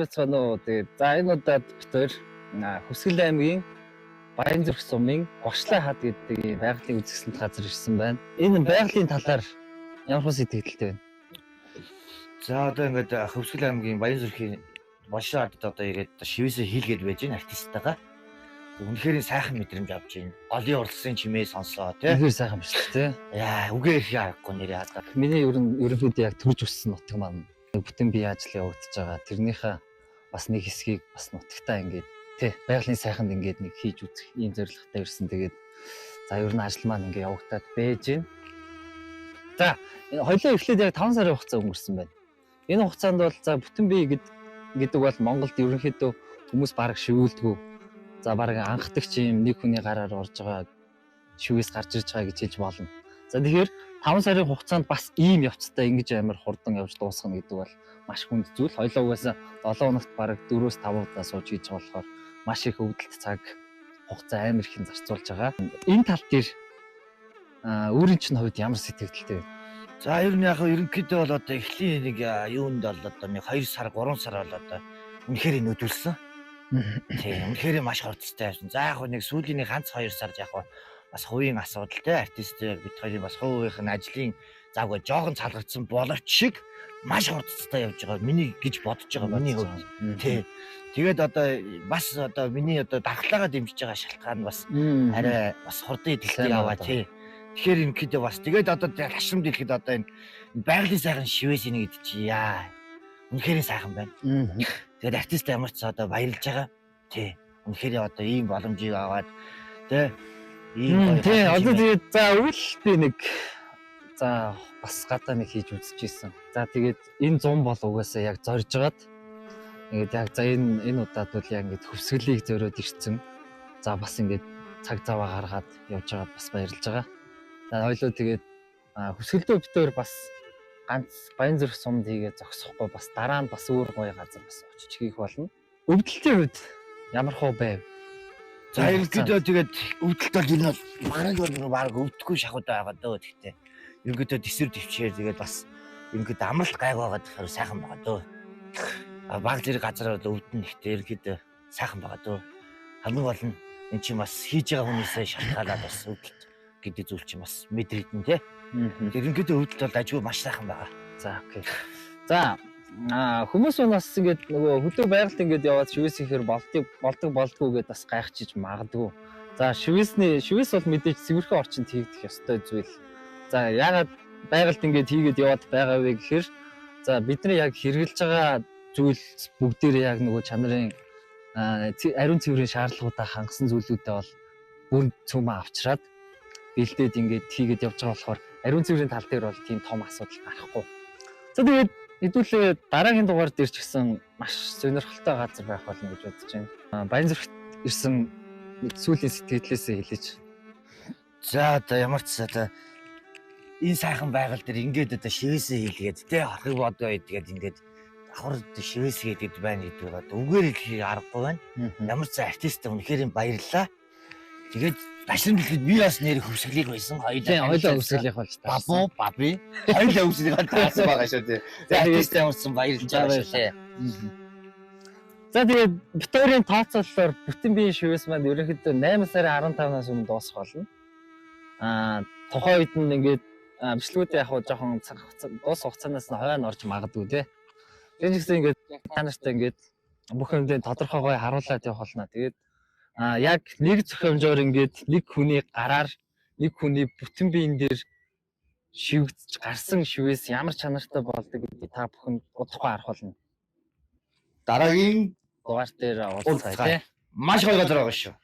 Байцгаана уу. Тэгээд за энэ удаад бид хоёр Хүсгэл аймгийн Баянзүрх сумын Гошлай хад гэдэг байгалийн үзэсгэлэнт газар ирсэн байна. Энэ байгалийн талаар ямар хөө сэтгэлтэй байна? За одоо ингээд Хүсгэл аймгийн Баянзүрхийн Гошлай хадад одоо ирээд шивээсээ хийлгээд байж байна артисттайгаа. Үнэхээр сайхан мэдрэмж авч байна. Голын урлагсын чимээ сонсоо тий. Үнэхээр сайхан биш үү тий. Яа, үгээр их харахгүй нэрээ хадаа. Миний ерөнхийдөө яг төрж өссөн нутаг маань бүтэн бие ажил явагдаж байгаа. Тэрнийхээ бас нэг хэсгийг бас нутагтаа ингээд тий байгалийн сайханд ингээд нэг хийж үзэх ийм зорилготой ирсэн. Тэгээд за ер нь ажил маань ингээд явагдаад байж байна. За энэ хоёлоо эхлээд яг 5 сарын хугацаа өнгөрсөн байна. Энэ хугацаанд бол за бүтэн бие гэдэг бол Монголд ерөнхийдөө хүмүүс бараг шивүүлдэггүй. За бараг анхдагч юм нэг хүний гараар орж байгаа шивээс гарч ирж байгаа гэж хэлж болно. За тэгэхээр 5 сарын хугацаанд бас ийм явцтай ингэж амар хурдан явж дуусгана гэдэг бол маш хүнд зүйл. Хоёлоо угаасаа 7 хоногт бараг 4-5 удаа сууж хийж байгаа болохоор маш их өвдөлт цаг хугацаа амар ихэн зарцуулж байгаа. Энэ тал дээр өөрийн чинь хувьд ямар сэтгэлдэлтэй вэ? За ер нь яг ерөнхийдөө бол одоо эхлийн нэг юунд бол одоо нэг 2 сар 3 сар бол одоо үнэхээр нөдөлсөн. Тийм үнэхээр маш хурдтай байсан. За яг нэг сүүлийн нэг ганц 2 сар яг бас хувийн асуудалтай артист бид хоёрын бас хувийнх нь ажлын завгүй жоохон цалгагдсан боловч шиг маш хурдтай явж байгаа. Миний гэж бодож байгаа миний хувьд. Тий. Тэгээд одоо бас одоо миний одоо дархлаагаа дэмжиж байгаа шалтгаан бас арай бас хурдан идэлтэй яваа тий. Тэгэхээр ерөнхийдөө бас тэгээд одоо хашрамд хэлэхэд одоо энэ байгалийн сайхан шивээс нэг идэж яа. Үнэхээр сайхан байна. Тэгээд артист ямар ч одоо баярлж байгаа. Тий. Үнэхээр одоо ийм боломжийг аваад тий. Тий, одоо тэгээд за үл би нэг за бас гадаа нэг хийж үзчихсэн. За тэгээд энэ 100 бол угаасаа яг зорж байгаад ингээд яг за энэ удаад бол яг ингээд хөвсгөлийг зориод ирсэн. За бас ингээд цаг заваа гаргаад явж байгаад бас баярлж байгаа. За хоёлоо тэгээд хөвсгөлдөө бид хоёр бас ганц Баянзүрх сумд хийгээ зогсохгүй бас дараа нь бас өөр гоё газар бас очиж хийх болно. Өвдөлтийн үед ямар хөө байв? За ерөнхийдөө тэгээд өвдөлт бол энэ бол баг өвдөхгүй шахууд байгаа дөө гэхдээ ерөнхийдөө дэсвэр төвчээр тэгээд бас ерөнхийдөө амралт гайг байгаа тэгэхээр сайхан байгаа дөө. Баг зэрэг газар бол өвдөн ихтэй ерөнхийдөө сайхан байгаа дөө. Хамгийн гол нь эн чинь бас хийж байгаа хүнээсээ шалтгаалаад бас өвдөлт гэдэг зүйл чинь бас мэдрэгдэн тий. Ерөнхийдөө өвдөлт бол ажгүй маш сайхан байгаа. За окей. За хүмүүс бас ингээд нөгөө хөдөө байгальд ингээд яваад шивээс ихээр болдгоо гэдээ бас гайхчиж магадгүй. За шивээс бол мэдээж цэвэрхэн орчинд хийгдэх ёстой зүйл. За яагаад байгальд ингээд хийгээд яваад байгаа вэ гэхээр за бидний яг хэрэгжилж байгаа зүйл бүгдээрээ яг нөгөө чанарын ариун цэврийн шаардлагуудаа хангасан зүйлүүдээ бол бүр цөмөө авчраад бэлдээд ингээд хийгээд явж байгаа болохоор ариун цэврийн тал дээр бол тийм том асуудал гарахгүй. За тэгээд хэдүүлээ дараагийн дугаар дээр ч гэсэн маш сонирхолтой газар байх болно гэж бодож байна. Баянзүрхт ирсэн сүүлийн сэтгэлээсээ хэлээч. За одоо ямар ч одоо энэ сайхан байгаль дээр ингээд одоо шивээсээ хийлгээд тий харахыг бодгоо идгээд ингээд давхар шивээсээ хийгээд байна гэдэг бол одоо үгээр хэлхийг аргагүй байна. Ямар ч артист үнэхээр баярлалаа. Тэгээд Дашрын дэлхийд би бас нэр хөвсгөлийг байсан. Хоёлоо хөвсгөлийнх болж таа. Баби. Хоёлоо хөвсгөлийг таасан байгаа шүү дээ. За артист ямарсан баярлж байгаа шээ. За тэгээд бит хоёрын тооцоололоор бүтэн биеийн шивээс маань ерөнхийдөө 8 сарын 15-наас өмнө дуусах болно. Тухайн үед нь ингээд бичлэгүүд яг жоохон дуус хугацаанаас нь хойно орж магадгүй тий. Тэгээд ч гэсэн ингээд та нартай ингээд бүх юмдээ тодорхойгоо харуулад явах болно. Тэгээд яг нэг зохиомжоор ингээд нэг хүний гараар нэг хүний бүтэн биеийн дээр шивгдэж гарсан шивээс ямар чанартай болдог гэдгийг та бүхэн удахгүй харах болно. Дараагийн дугаар дээр уулзъя тий. Маш гоё газар байгаа шүү.